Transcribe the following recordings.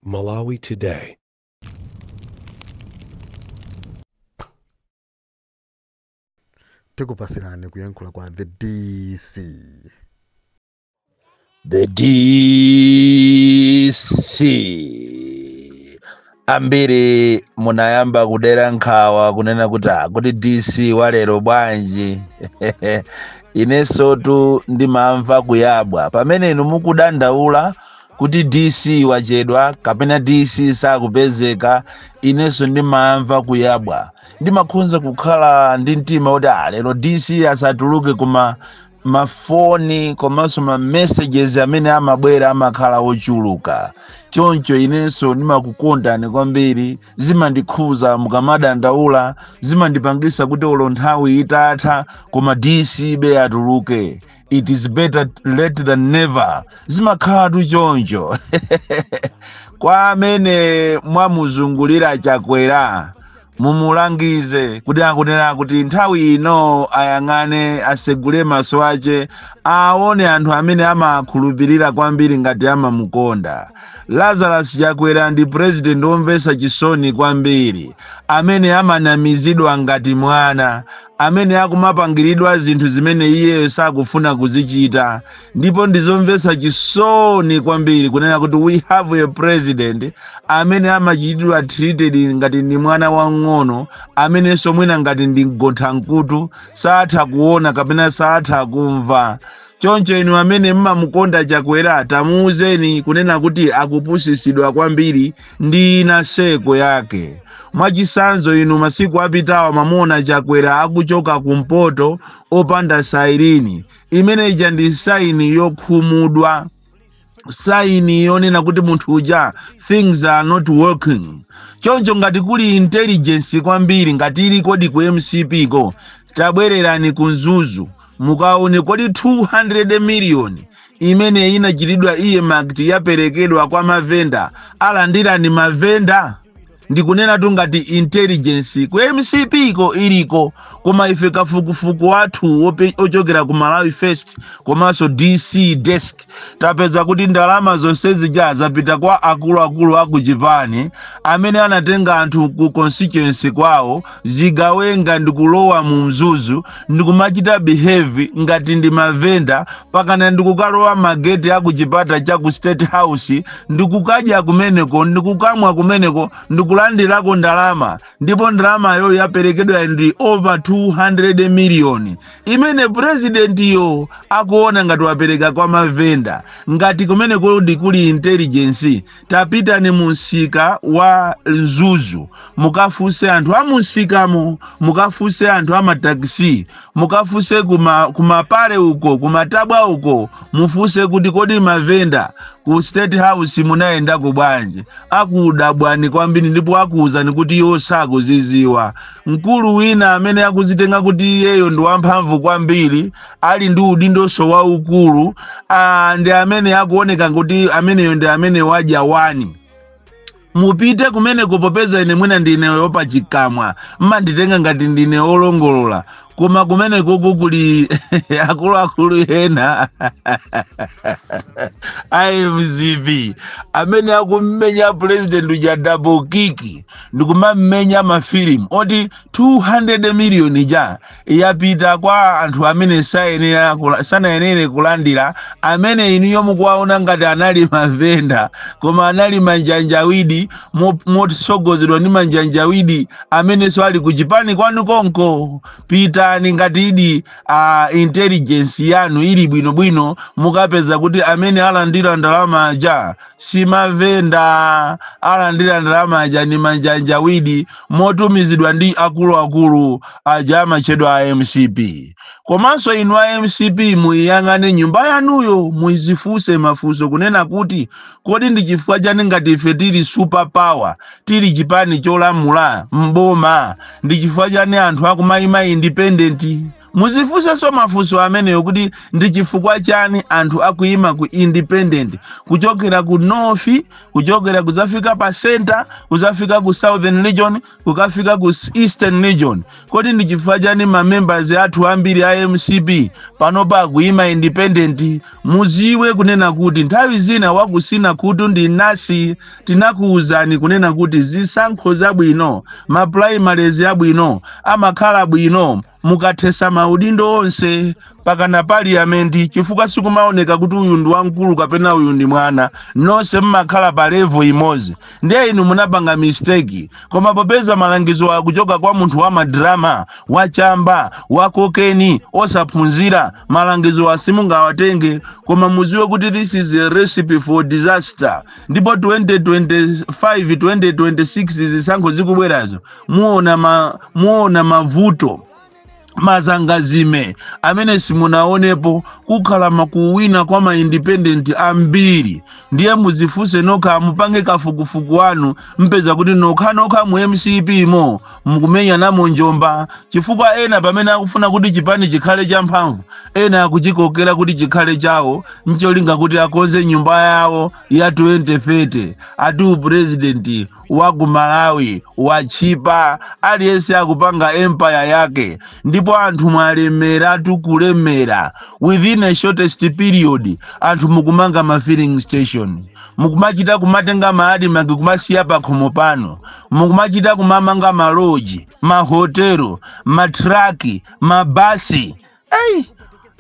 Malawi Today. Tikupasirani kuyankhula kwa the DC. The DC ambiri munayamba kudera nkhawa kunena kuti DC walero bwanji inesotu ndimamva kuyabwa pamene inu mukudandaula kuti DC wachedwa kapena DC sakupezeka, ineso ndimamva kuyabwa. Ndimakhunza kukhala ndi mtima kuti lero DC asatuluke kuma mafoni komanso ma messages amene amabwera amakhala ochuluka. Choncho inenso ndimakukondani kwambiri, zimandikhuza mukamadandaula, zimandipangisa kuti olo nthawi itatha koma DC be atuluke. It is better late than never. Zimakhala choncho. Kwa amene mwamuzungulira Chakwera, mumulangize kuti akunena kuti nthawi ino ayang'ane, asegule maso ache, aone anthu amene amakhulupirira kwambiri ngati amamukonda. Lazarus Chakwera ndi president omvesa chisoni kwambiri, amene amanamizidwa ngati mwana, amene akumapangiridwa zinthu zimene iye sakufuna kuzichita, ndipo ndizomvesa chisoni kwambiri kunena kuti we have a president amene amachitidwa treated ngati ndi mwana wang'ono, amene somwena ngati ndi mgonthankutu, satha kuona kapena satha kumva. Choncho inu amene mmamukonda Chakwera, tamuuzeni kunena kuti akupusisidwa kwambiri ndi naseko yake. Mwachisanzo inu masiku apitawa mamona Chakwera akuchoka kumpoto opanda sairini, imene ija ndi saini yokhumudwa, saini yonena kuti munthu uja things are not working. Choncho ngati kuli intelligence kwambiri ngati ili kodi ku MCP ko, tabwererani kunzuzu mukaone kodi 200 million imene inachitidwa earmarked yaperekedwa kwa mavenda, alandirani mavenda. Ndikunena tu ngati intelligence ku MCP ko iliko, koma ife kafukufuku wathu ochokera ku Malawi First komanso DC desk tapeza kuti ndalama zonse zija zapita kwa akuluakulu aku Japan amene anatenga anthu ku constituency kwawo, zigawenga ndikulowa mu mzuzu, ndikumachita behave ngati ndi mavenda, pakana ndikukalowa mageti aku chipata cha ku State House, ndikukadya kumeneko, ndikukamwa kumeneko, ndikulandirako ndalama, ndipo ndalama yo yaperekedwa ndi over 200 million, imene president yo akuona ngati wapereka kwa mavenda. Ngati kumeneko ndikuli intelligence, tapita ni musika wa Nzuzu, mukafuse anthu amusikamo, mukafuse anthu amataxi, mukafuse kumapale uko, kumatabwa uko, mufuse kuti kodi mavenda ku State House munaenda kubwanje. Akudabwani kwambiri, ndipo akuuzani kuti yo sakuziziwa. Mkulu wina amene akuzitenga kuti yeyo ndi wamphamvu kwambiri, ali ndi udindoso wa ukulu, ndi amene akuoneka kuti ameneyo ndi amene waja wani. Mupite kumene kupopeza ine mwina ndine yopa chikamwa, mmanditenga ngati ndine olongolola, koma kumene kukuli akuluakulu ena IMCP amene akummenya president uja double kick, ndikumamenya mafilimu oti 200 million ja yapita kwa anthu amene sanayenere kulandira, amene inu yomukuwaona ngati anali mavenda, koma anali manjanjawidi motisogozedwa ndi manjanjawidi amene so ali ku Japan kwanu konko. Pitani ngati idi intelligence yanu ili bwinobwino, mukapeza kuti amene alandira ndalama aja si mavenda, alandira ndalama aja ni manjanjawidi motumizidwa ndi akuluakulu aja amachedwa MCP. Komanso inu MCP muyang'ane nyumba yanuyo, muzifuse mafuso kunena kuti kodi ndi chifukwa chani ngati ife tili super power, tili chipani cholamula mboma, ndi chifukwa chani anthu akumayima independent muzifunsa so mafunso ameneyo kuti ndi chifukwa chani anthu akuyima ku independent kuchokera ku north kuchokera kuzafika pa center kuzafika ku southern region kukafika ku eastern region kodi ndi chifukwa chani ma members athu ambiri a MCP panopa akuyima independent muziwe kunena kuti nthawi zina wakusina kutu ndi nasi tinakuuzani kunena kuti zisankho zabwino ma primaries abwino amakhala bwino mukathesa maudindo onse pakana parliament chifukwa sikumaoneka kuti uyu ndi wamkulu kapena uyu ndi mwana nonse mmakhala pa level imodzi ndiye inu munapanga mistake koma popeza malangizo akuchoka kwa munthu wa madrama wachamba wa kokeni osaphunzira malangizo asimungawatenge koma muziwe kuti this is a recipe for disaster ndipo 2025 2026 zisankho zikubwerazo muona mavuto mazangazime amene simunaonepo kukhala makuwina kwa ma independent ambiri ndiye muzifunse nokha mupange kafukufuku wanu mpeza kuti nokha mu MCP mo mukumenya namo njomba chifukwa ena pamene akufuna kuti chipani chikhale cha mphamvu ena akuchikokera kuti chikhale chawo ncholinga kuti akonze nyumba yawo ya 2030 ati president wa ku Malawi wachipa aliyense akupanga empire yake ndipo anthu mwalemera tukulemera within a shortest period anthu mukumanga ma filling station mukumachita kumatenga maadi magi kumasiya pa khomo pano mukumachita kumamanga maloji mahotelo matraki mabasi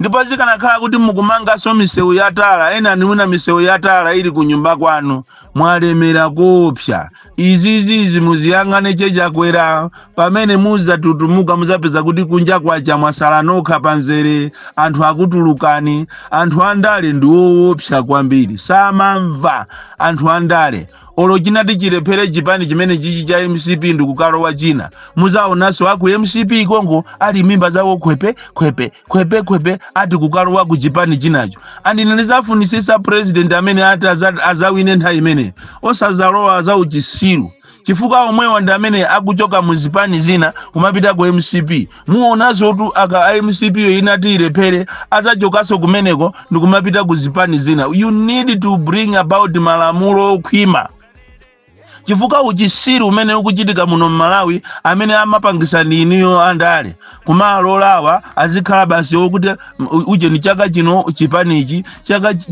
ndipo zikanakhala kuti mukumanga so misewu yatala ena nimuna misewu yatala ili kunyumba kwanu mwalemera kopsa izizi muziyangane chechakwera pamene muzatutumuka muzapeza kuti kunja kwacha mwasala nokha panzere anthu akutulukani anthu andale ndiwoopsa kwambiri samamva anthu andale olo chinati chilephere chipani chimene chichi cha MCP ndikukalowa china muzaonaso aku MCP kongo ali mimba zawo khwepe ati kukalowa ku chipani chinacho andinalizafunisisa president amene ati azawine nthawi imene osazalowa za uchisiru chifukwa omwewa ndi amene akuchoka muzipani zina kumapita ku MCP muonazo tu aka MCP yo inati ilephere azachokaso kumeneko ndikumapita ku zipani zina you need to bring about malamulo okhwima chifukwa uchisiru umene ukuchitika muno Malawi amene amapangisa ndiniyo andale kumalolawa azikhala basi okuti uje ni chaka chino chipanichi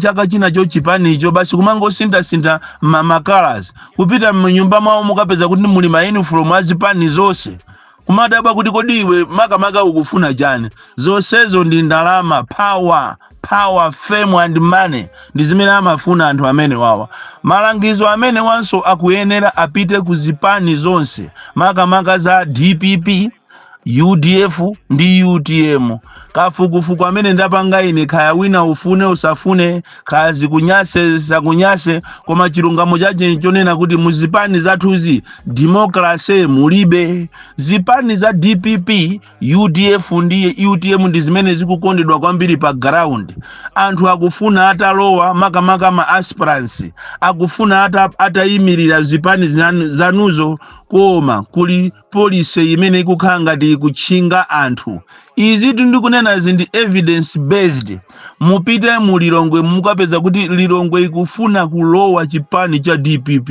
chaka china cho chipanicho basi kumangosinda ma colors kupita mnyumba mwawo mukapeza kuti muli ma uniform azipani zonse kumadaba kuti kodi iwe makamaka ukufuna chani zonsezo ndi ndalama power fame and money ndi zimene amafuna anthu amene wawa malangizo amene wanso akuyenera apite kuzipani zonse makamaka za DPP UDF ndi UTM kafukufuku amene ndapanga ine khaya wina ufune usafune kazi kunyase sakunyase koma chilungamo chache chonena kuti muzipani zathuzi democracy mulibe zipani za DPP UDF ndi UTM ndi zimene zikukondedwa kwambiri pa ground anthu akufuna atalowa makamaka ma aspirants akufuna atayimirira zipani zanuzo koma kuli policy imene ikukhala ngati kuchinga anthu izi ndikunena zindi evidence based mupite mulilongwe mukapeza kuti lilongwe ikufuna kulowa chipani cha DPP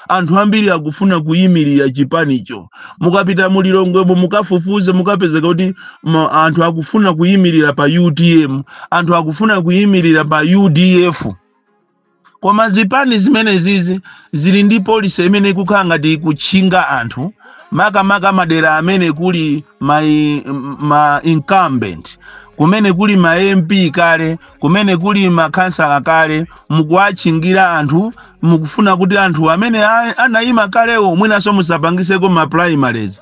anthu ambiri akufuna kuyimirira chipanicho mukapita mulilongwe mukafufuze mukapeza kuti anthu akufuna kuyimirira pa UTM anthu akufuna kuyimirira pa UDF koma zipani zimene zizi zili ndi policy imene ikukhala ngati kuchinga anthu makamaka madera amene kuli ma incumbent kumene kuli ma MP kale kumene kuli ma kansala kale mukuachingira anthu mukufuna kuti anthu amene anayima kalewo mwinaso musapangiseko ma primaries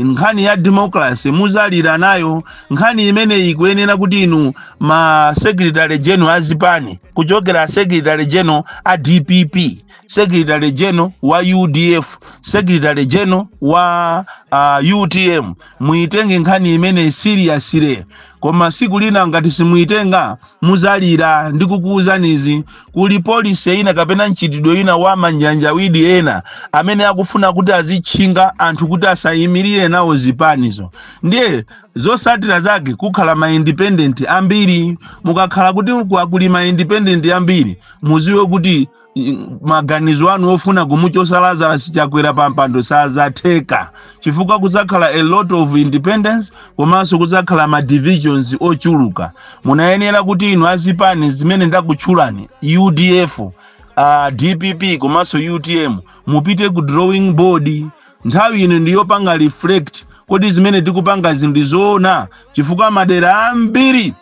nkhani ya democracy muzalira nayo nkhani imene ikuyenera kuti inu ma secretary general azipani kuchokera secretary general a DPP secretary general wa UDF secretary general wa UTM muitenge nkhani imene seriously koma siku lina ngati simuitenga muzalira ndikukuuzanizi kuli policy ina kapena nchitidwe ina wa manjanjawidi ena amene akufuna kuti azichinga anthu kuti asayimirire nawo zipanizo ndiye zosatira zake kukhala ma independent ambiri. Mukakhala kuti kuli ma independent ambiri, muziwe kuti maganizo anu ofuna kumuchosa Lazarus Chakwera pampando sazatheka, chifukwa kudzakhala a lot of independence komanso kudzakhala ma divisions ochuluka. Munayenera kuti inu azipani zimene ndakutchulani UDF, DPP komanso UTM mupite ku drawing board. Nthawi ino ndiyopanga reflect kodi zimene tikupanga zinthu zoona, chifukwa madera ambiri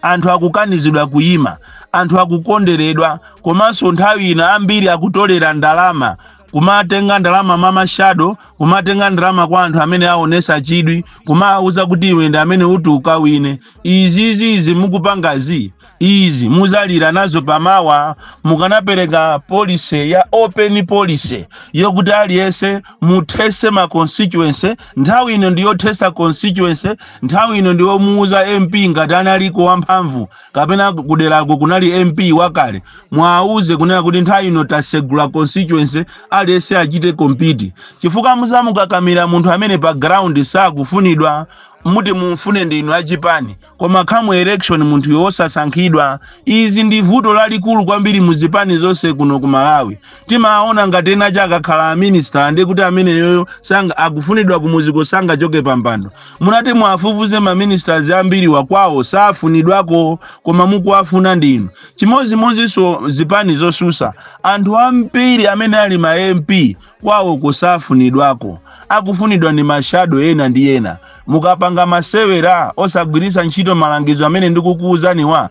anthu akukanizidwa kuyima, anthu akukonderedwa, komanso nthawi ina ambiri akutolera ndalama, kumatenga ndalama mama shadow, kumatenga ndalama kwa anthu amene aonesa chidwi, kumauza kuti iwe ndi amene uti ukawine. Izi mukupangazi izi muzalira nazo pamawa. Mukanapereka policy ya open policy yokuti aliyense muthese ma constituency. Nthawi ino ndiyo thesa constituency, nthawi ino ndiyo muuza MP ngati analiko wamphamvu kapena kuderako kunali MP wakale, mwauze kunena kuti nthawi ino tasegula constituency, aliyense achite compete. Chifukwa mukakamira munthu amene pa ground sakufunidwa, muti mumfune ndi inu achipani, koma khamu election munthu yosasankhidwa. Izi ndi vuto lalikulu kwambiri muzipani zonse kuno ku Malawi. Timaona ngati ena chakakhala minister ndi kuti amene yoyo sanga akufunidwa kumuziko sanga choke pampando. Munati mwafufuze ma ministers ambiri wakwawo safunidwako, koma mukuafuna ndinu. Chimodzimodzinso zipani zosusa, anthu ambiri amene ali ma MP kwawo kusafunidwako, akufunidwa ni mashado ena ndi ena. Mukapanga masewera osagwirisa ntchito malangizo amene ndikukuuzaniwa,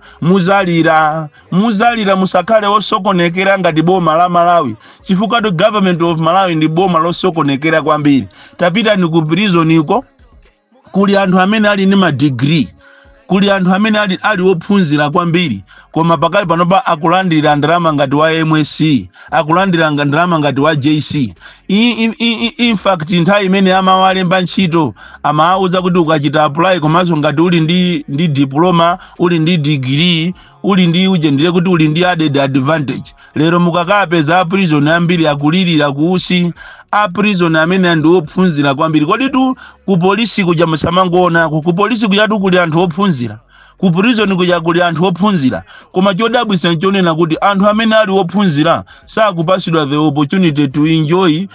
muzalira musakhale osokonekera ngati boma la Malawi, chifukwa the government of Malawi ndi boma losokonekera kwambiri. Tapita ni ku prison iko, kuli anthu amene ali ni ma degree, kuli anthu amene ali ophunzira kwambiri, koma pakali panopa akulandira ndalama ngati wa MSc, akulandira ndalama ngati wa JC. In fact nthawi imene amawalemba ntchito amauza kuti ukachita apply komanso ngati uli ndi diploma, uli ndi degree, uli ndi ujendere kuti uli ndi added advantage. Lero mukakapeza prison ambiri akulirira kuusi, prison amene ndi ophunzira kwambiri. Kodi tu ku polisi kuja musamangona, ku polisi kuja tu kuli anthu ophunzira, ku prison kuja kuli anthu ophunzira, koma chodabwisa nchonena kuti anthu amene ali ophunzira sakupasidwa the opportunity to enjoy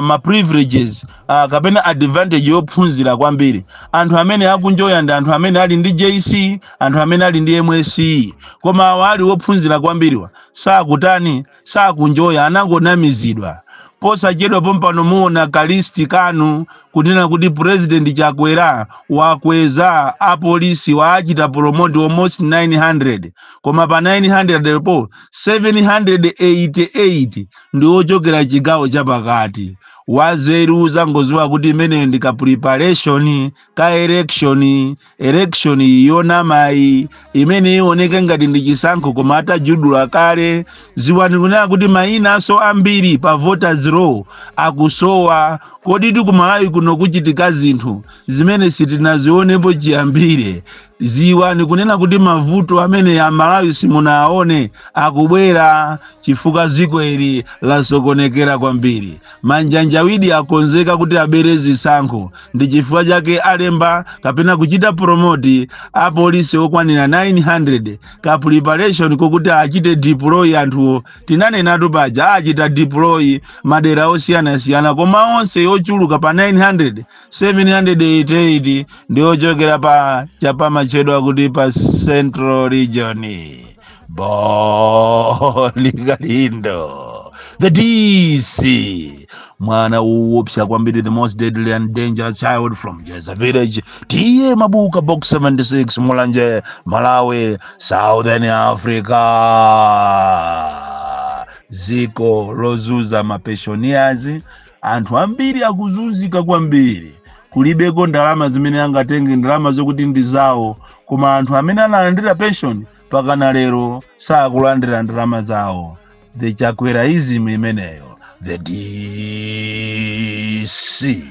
ma privileges kapena advantage yophunzira kwambiri. Anthu amene akunjoya ndi anthu amene ali ndi JC, anthu amene ali ndi MSc, koma ali ophunzira kwambiriwa sakunjoya, anangonamizidwa. Posachedwa pompano muona Kalisti Kanu kunena kuti President Chakwera wakweza apolisi waachita promote almost 900, koma pa 900 po 788 ndi ochokera chigawo chapakati. Wazeruza ngoziwa kuti imene ndi ka preparation ka election yona mai imene ioneke ngati ndi chisankho koma atajudula kale. Ziwani kunena kuti mayina aso ambiri pa voters roll akusowa. Kodi ku Malawi kuno kuchitika zinthu zimene sitinazionepo chiyambire. Ziwani kunena kuti mavuto amene ya Malawi simunaone akubwera chifukwa ziko ili lasokonekera kwambiri. Manjanjawidi akonzeka kuti abere zisankho, ndi chifukwa chake alemba kapena kuchita promote apolisi okwanira 900 ka preparation kokuti achite deploy anthu. Tinanenatu paja achita deploy madera osiyana-siyana, koma onse ochuluka pa 900, 788 ndi ochokera pa chapama chedwa kuti pa Central Region. Ligalindo the DC, mwana uopsa kwambiri, the most deadly and dangerous child from Jeza Village, TM Mabuka Box 76, Mulanje, Malawi, Southern Africa. Ziko lozuza mapeshoniazi, anthu ambiri akuzunzika kwambiri. Kulibeko ndalama zimene angatenge ndalama zokuti ndi zawo, koma anthu amene analandira pension pakana lero sakulandira ndalama zawo. The Chakweraism imeneyo, the DC.